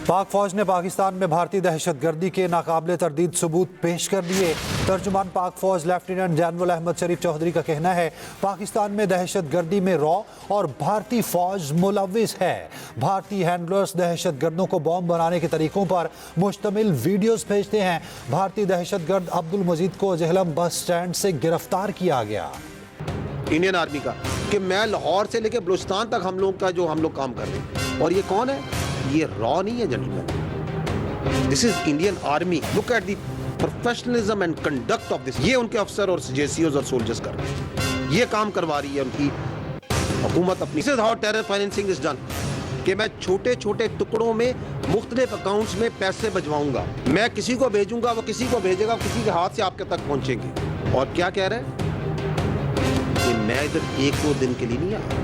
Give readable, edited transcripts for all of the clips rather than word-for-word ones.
पाक फौज ने पाकिस्तान में भारतीय दहशत गर्दी के नाकाबिले तरदीद सबूत पेश कर दिए। तर्जुमान पाक फौज लेफ्टिनेंट जनरल अहमद शरीफ चौधरी का कहना है पाकिस्तान में दहशत गर्दी में रॉ और भारतीय फौज मुलविस है। भारतीय हैंडलर्स दहशत गर्दों को बॉम्ब बनाने के तरीकों पर मुश्तमिल वीडियोस भेजते हैं। भारतीय दहशत गर्द अब्दुल मजीद को जेहलम बस स्टैंड से गिरफ्तार किया गया। इंडियन आर्मी का कि मैं लाहौर से लेकर बलूचिस्तान तक हम लोग काम कर रहे हैं। और ये कौन है? ये रॉ नहीं है gentleman, this is Indian army. Look at the professionalism and conduct of this. ये उनके अफसर और जेसीओज और सोल्जर्स कर रहे हैं, ये काम करवा रही है उनकी हुकूमत अपनी। This is how terror financing is done कि मैं छोटे छोटे टुकड़ों में मुख्तलिफ अकाउंट्स में पैसे भिजवाऊंगा, मैं किसी को भेजूंगा, वो किसी को भेजेगा, किसी के हाथ से आपके तक पहुंचेंगे। और क्या कह रहे हैं कि मैं इधर एक दो दिन के लिए नहीं आया,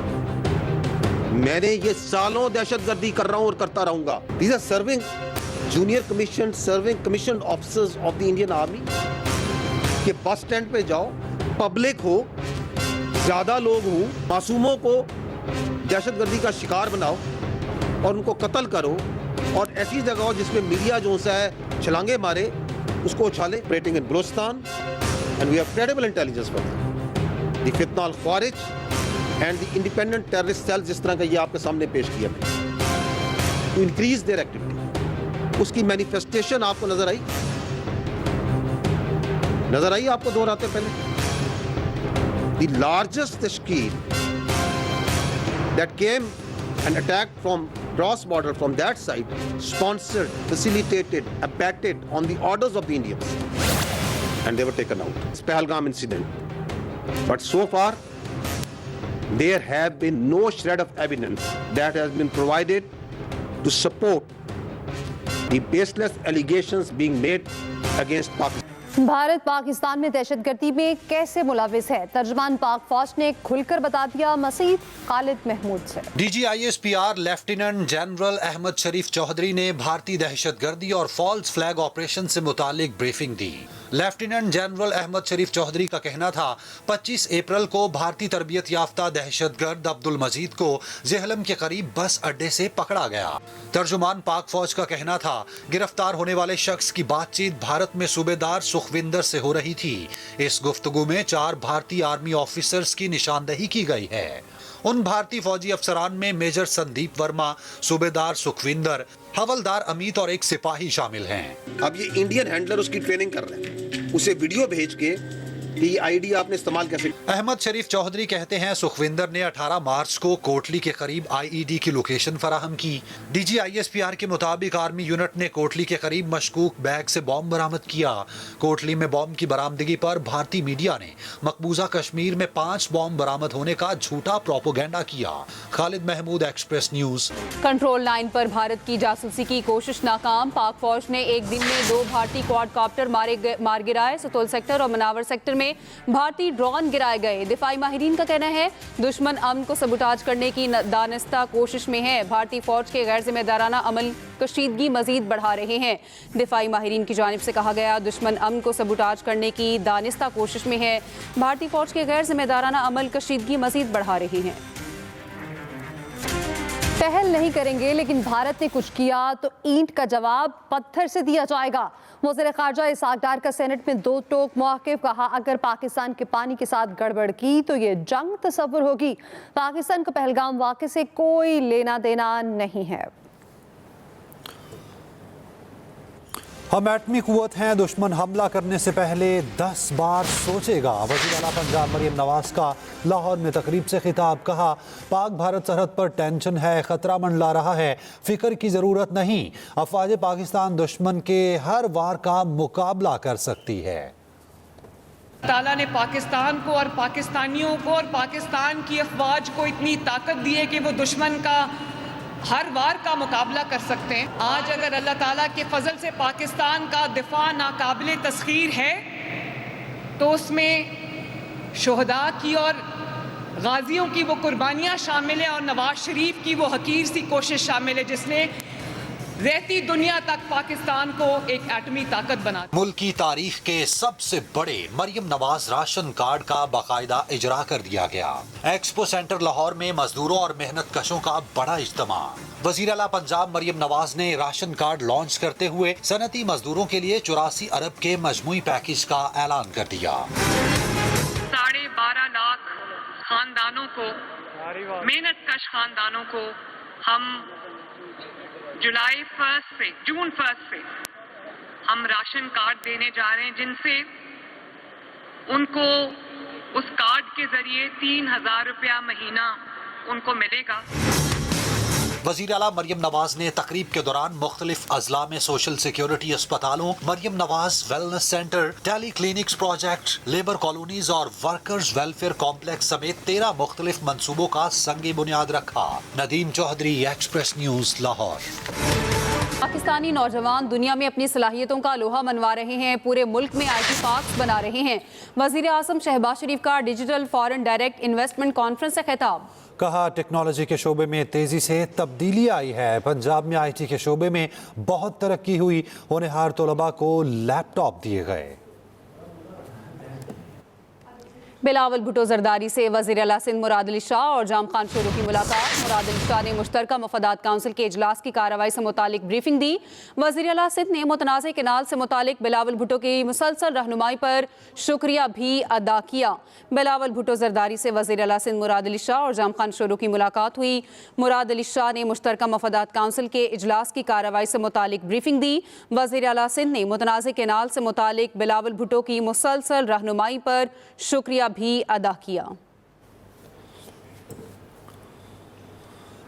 मैंने ये सालों दहशतगर्दी कर रहा हूं और करता रहूंगा। These are serving junior commissioned, serving commissioned officers of the Indian Army कि बस स्टैंड पे जाओ, पब्लिक हो, ज्यादा लोग हो, मासूमों को दहशतगर्दी का शिकार बनाओ और उनको कत्ल करो, और ऐसी जगह हो जिसमें मीडिया जो सा है छलांगे मारे, उसको उछाले। Operating in Balochistan and we have credible intelligence for that. The फितना अल ख्वारिज and the independent terrorist cell, जिस तरह का ये आपके सामने पेश किया, टू इंक्रीज देयर एक्टिविटी, उसकी मैनिफेस्टेशन आपको नजर आई आपको दोहराते पहले। द लार्जेस्ट तश्कील that came and attacked from cross border from that side, sponsored, facilitated, abetted on the orders of the Indians and they were taken out. It's Pahalgam incident, but so far there have been no shred of evidence that has been provided to support the baseless allegations being made against Pakistan. Bharat Pakistan में दहशतगर्दी में कैसे मुलविस है, तर्जुमान पाक फौज ने खुलकर बता दिया। मसीद खालिद महमूद से। DGISPR लेफ्टिनेंट जनरल अहमद शरीफ चौधरी ने भारतीय दहशतगर्दी और फॉल्स फ्लैग ऑपरेशन से मुतालिक ब्रीफिंग दी। लेफ्टिनेंट जनरल अहमद शरीफ चौधरी का कहना था 25 अप्रैल को भारतीय तरबियत याफ्ता दहशतगर्द अब्दुल मजीद को जेहलम के करीब बस अड्डे से पकड़ा गया। तर्जुमान पाक फौज का कहना था गिरफ्तार होने वाले शख्स की बातचीत भारत में सूबेदार सुखविंदर से हो रही थी। इस गुफ्तगू में 4 भारतीय आर्मी ऑफिसर्स की निशानदही की गई है। उन भारतीय फौजी अफसरान में मेजर संदीप वर्मा, सूबेदार सुखविंदर, हवलदार अमित और एक सिपाही शामिल हैं। अब ये इंडियन हैंडलर उसकी ट्रेनिंग कर रहे हैं, उसे वीडियो भेज के ये आईडी आपने इस्तेमाल कैसे। अहमद शरीफ चौधरी कहते हैं सुखविंदर ने 18 मार्च को कोटली के करीब आईईडी की लोकेशन फराहम की। DGISPR के मुताबिक आर्मी यूनिट ने कोटली के करीब मशकूक बैग से बॉम्ब बरामद किया। कोटली में बॉम्ब की बरामदगी पर भारतीय मीडिया ने मकबूजा कश्मीर में 5 बॉम्ब बरामद होने का झूठा प्रोपोगेंडा किया। Khalid Mahmood, Express News. Control line पर भारत की जासूसी की कोशिश नाकाम। पाक फौज ने एक दिन में 2 भारतीय क्वाडकॉप्टर मार गिराए। सतोल सेक्टर और मनावर सेक्टर में भारतीय ड्रोन गिराए गए। दिफाई माहिरीन का कहना है दुश्मन अमन को सबूताज करने की दानिस्ता कोशिश में है। भारतीय फौज के गैर जिम्मेदाराना अमल कशीदगी मजीद बढ़ा रहे हैं। दिफाई माहिरीन की जानिब से कहा गया दुश्मन अमन को सबूताज करने की दानिस्ता कोशिश में है। भारतीय फौज के गैर जिम्मेदाराना अमल कशीदगी मजीद बढ़ा रहे हैं। पहल नहीं करेंगे लेकिन भारत ने कुछ किया तो ईंट का जवाब पत्थर से दिया जाएगा। वज़ीर ख़ारजा इसहाक डार का सेनेट में 2 टोक मौक़िफ़। कहा अगर पाकिस्तान के पानी के साथ गड़बड़ की तो ये जंग तस्वुर होगी। पाकिस्तान को पहलगाम वाक़े से कोई लेना देना नहीं है। हम एटमी कुव्वत हैं, दुश्मन हमला करने से पहले 10 बार सोचेगा। वज़ीर आला पंजाब मरियम नवाज का लाहौर में तकरीब से खिताब। कहा पाक भारत सरहद पर टेंशन है, खतरा मंडला रहा है, फिक्र की ज़रूरत नहीं। अफ़वाज पाकिस्तान दुश्मन के हर वार का मुकाबला कर सकती है। ताला ने पाकिस्तान को और पाकिस्तानियों को और पाकिस्तान की अफ़वाज को इतनी ताकत दी है कि वो दुश्मन का हर वार का मुकाबला कर सकते हैं। आज अगर अल्लाह ताला के फजल से पाकिस्तान का दिफा नाकाबिले तस्खीर है तो उसमें शुहदा की और गाजियों की वो कुर्बानियाँ शामिल हैं और नवाज शरीफ की वो हकीर सी कोशिश शामिल है जिसने रहती दुनिया तक पाकिस्तान को एक एटमी ताकत बना। मुल्क की तारीख के सबसे बड़े मरियम नवाज राशन कार्ड का बाकायदा इजरा कर दिया गया। एक्सपो सेंटर लाहौर में मजदूरों और मेहनत कशों का बड़ा इज्तिमा। वजीर आला पंजाब मरियम नवाज ने राशन कार्ड लॉन्च करते हुए सनती मजदूरों के लिए 84 अरब के मजमूई पैकेज का ऐलान कर दिया। 12.5 लाख खानदानों को, मेहनत कश खानदानों को हम जून 1 से हम राशन कार्ड देने जा रहे हैं, जिनसे उनको उस कार्ड के जरिए 3,000 रुपया महीना उनको मिलेगा। वजीर आला मरियम नवाज ने तकरीब के दौरान मुख्तलिफ अजला में सोशल सिक्योरिटी अस्पतालों, Maryam Nawaz wellness centre, tele clinics project, labour colonies और वर्कर्स वेलफेयर कॉम्प्लेक्स समेत 13 मुख्तलिफ मंसूबों का संग बुनियाद रखा। Nadeem Chaudhry, Express News, Lahore. पाकिस्तानी नौजवान दुनिया में अपनी सलाहियतों का लोहा मनवा रहे हैं, पूरे मुल्क में IT पार्क्स बना रहे हैं। वजीर आज़म शहबाज शरीफ का digital foreign direct investment conference से खिताब। कहा, टेक्नोलॉजी के शोबे में तेजी से तब्दीली आई है। पंजाब में IT के शोबे में बहुत तरक्की हुई। होनहार तलबा को लैपटॉप दिए गए। बिलावल भुट्टो जरदारी से वज़ीर आला सिंध मुराद अली शाह और जाम खान शोरू की मुलाकात। मुराद अली शाह ने मुश्तरका मफादात काउंसिल के इजलास की कार्रवाई से मुतालिक ब्रीफिंग दी। वज़ीर आला सिंध ने मुतनाज़ केनाल से मुतालिक बिलावल भुट्टो की मुसलसल रहनुमाई पर शुक्रिया भी अदा किया। बिलावल भुट्टो जरदारी से वज़ीर आला सिंध मुराद अली शाह और जाम खान शोरू की मुलाकात हुई। मुराद अली शाह ने मुश्तरका मफादात काउंसिल के इजलास की कार्रवाई से मुतालिक ब्रीफिंग दी। वज़ीर आला सिंध ने मुतनाज़ केनाल से मुतालिक बिलावल भुट्टो की मुसलसल रहनुमाई पर शुक्रिया भी अदा किया।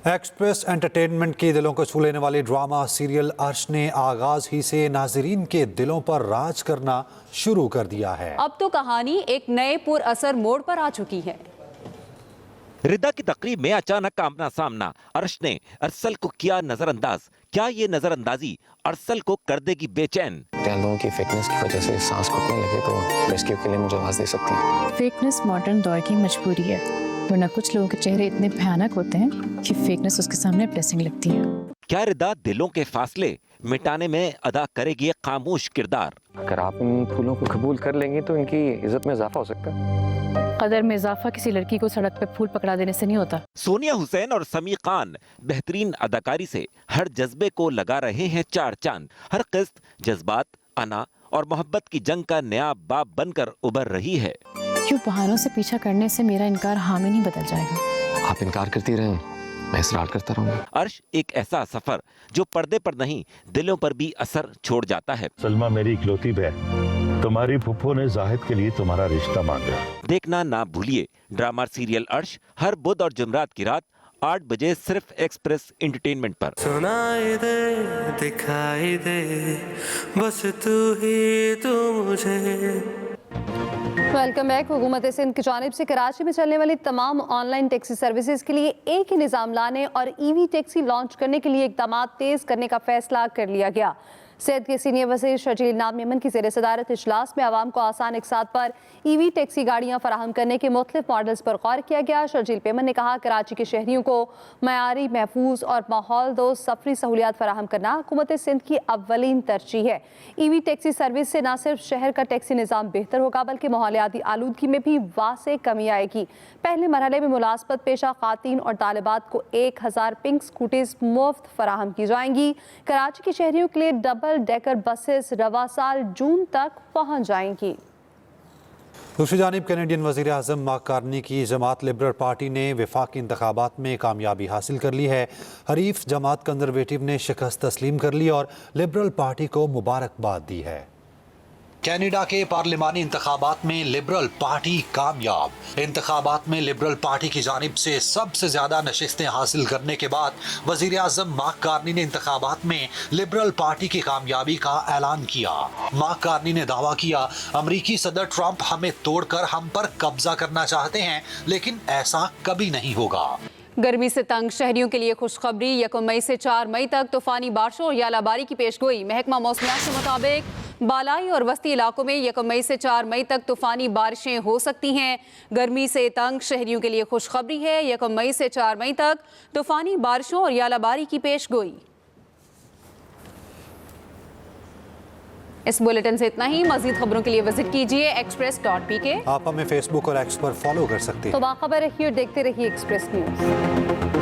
एक्सप्रेस एंटरटेनमेंट की दिलों को छू लेने वाली ड्रामा सीरियल अर्श ने आगाज ही से नाजरीन के दिलों पर राज करना शुरू कर दिया है। अब तो कहानी एक नए पुरअसर मोड़ पर आ चुकी है। रिदा की तकरीब में अचानक आमना सामना, अर्श ने अरसल को किया नजरअंदाज। क्या ये नजरअंदाजी अरसल को कर देगी बेचैन? लोगों की फिटनेस की वजह से सांस घुटने लगे तो रेस्क्यू के लिए मुझे आवाज दे सकती हैं। फेकनेस मॉडर्न दौर की मजबूरी है, वरना कुछ लोगों के चेहरे इतने भयानक होते हैं कि फेकनेस उसके सामने ब्लेसिंग लगती है। क्या रिदा दिलों के फासले मिटाने में अदा करेगी एक खामोश किरदार? अगर आप इन फूलों को कबूल कर लेंगे तो इनकी इज्जत में इजाफा हो सकता है। कदर में इजाफा किसी लड़की को सड़क पे फूल पकड़ा देने से नहीं होता। सोनिया हुसैन और समी खान बेहतरीन अदाकारी से हर जज्बे को लगा रहे हैं 4 चांद। हर किस्त जज्बात, अना और मोहब्बत की जंग का नया बाब बनकर उभर रही है। क्यों बहानों से पीछा करने से मेरा इनकार हाँ में नहीं बदल जाएगा। आप इनकार करती रहें, मैं इसरार करता रहूंगा। अर्श एक ऐसा सफर जो पर्दे पर नहीं दिलों पर भी असर छोड़ जाता है। सलमा मेरी इकलौती बहन, तुम्हारी फुफ्फो ने जाहिद के लिए तुम्हारा रिश्ता मांगा। देखना ना भूलिए ड्रामा सीरियल अर्श हर बुध और जुमरात की रात 8 बजे सिर्फ एक्सप्रेस एंटरटेनमेंट पर। सुनाई दे, दिखाई दे, बस तू ही तू मुझे। Welcome back. हुकूमत सिंध की जानिब से कराची में चलने वाली तमाम ऑनलाइन टैक्सी सर्विसेज के लिए एक ही निज़ाम लाने और EV टैक्सी लॉन्च करने के लिए इक़दाम तेज़ करने का फैसला कर लिया गया। सेहत के सीनियर वज़ीर शर्जील नाम मेमन की ज़ेर सदारत इजलास में आवाम को आसान इक़सात पर EV टैक्सी गाड़ियाँ फराहम करने के मुख्तलिफ मॉडल्स पर गौर किया गया। शर्जील मेमन ने कहा, कराची के शहरियों को मयारी, महफूज और माहौल दोस्त सफरी सहूलियात फराहम करना हुकूमत सिंध की अव्वलीन तरजीह है। EV टैक्सी सर्विस से न सिर्फ शहर का टैक्सी निज़ाम बेहतर होगा बल्कि माहौलियाती आलूदगी में भी वासे कमी आएगी। पहले मरहले में मुलासबत पेशा खातीन और तालिबात को 1000 पिंक स्कूटीज मुफ्त फराहम की जाएंगी। कराची के शहरियों के लिए डबल डेकर बसेस रवा साल जून तक पहुंच जाएंगी। दूसरी जानिब कैनेडियन वज़ीर आज़म मार्क कार्नी की जमात लिबरल पार्टी ने वफाकी इंतखाबात में कामयाबी हासिल कर ली है। हरीफ जमात कंजरवेटिव ने शिकस्त तस्लीम कर ली और लिबरल पार्टी को मुबारकबाद दी है। कनाडा के पार्लिमानी इंतखाबात में लिबरल पार्टी कामयाब। इंतखाबात में लिबरल पार्टी की जानिब से सबसे ज्यादा नशिस्तें हासिल करने के बाद वजीर आज़म मार्क कार्नी ने इंतखाबात में लिबरल पार्टी की कामयाबी का ऐलान किया। मार्क कार्नी ने दावा किया, अमरीकी सदर ट्रंप हमें तोड़कर हम पर कब्जा करना चाहते हैं, लेकिन ऐसा कभी नहीं होगा। गर्मी से तंग शहरियों के लिए खुशखबरी। 1 मई से 4 मई तक तूफानी बारिशों और यालाबारी की पेशगोई। महकमा मौसमियात के मुताबिक बालाई और वस्ती इलाकों में 1 मई से 4 मई तक तूफानी बारिशें हो सकती हैं। गर्मी से तंग शहरियों के लिए खुशखबरी है। 1 मई से 4 मई तक तूफानी बारिशों और यालाबारी की पेशगोई। इस बुलेटिन से इतना ही। मजीद खबरों के लिए विजिट कीजिए express.pk। आप हमें फेसबुक और एक्स पर फॉलो कर सकते हैं। तो बाखबर रहिए और देखते रहिए एक्सप्रेस न्यूज।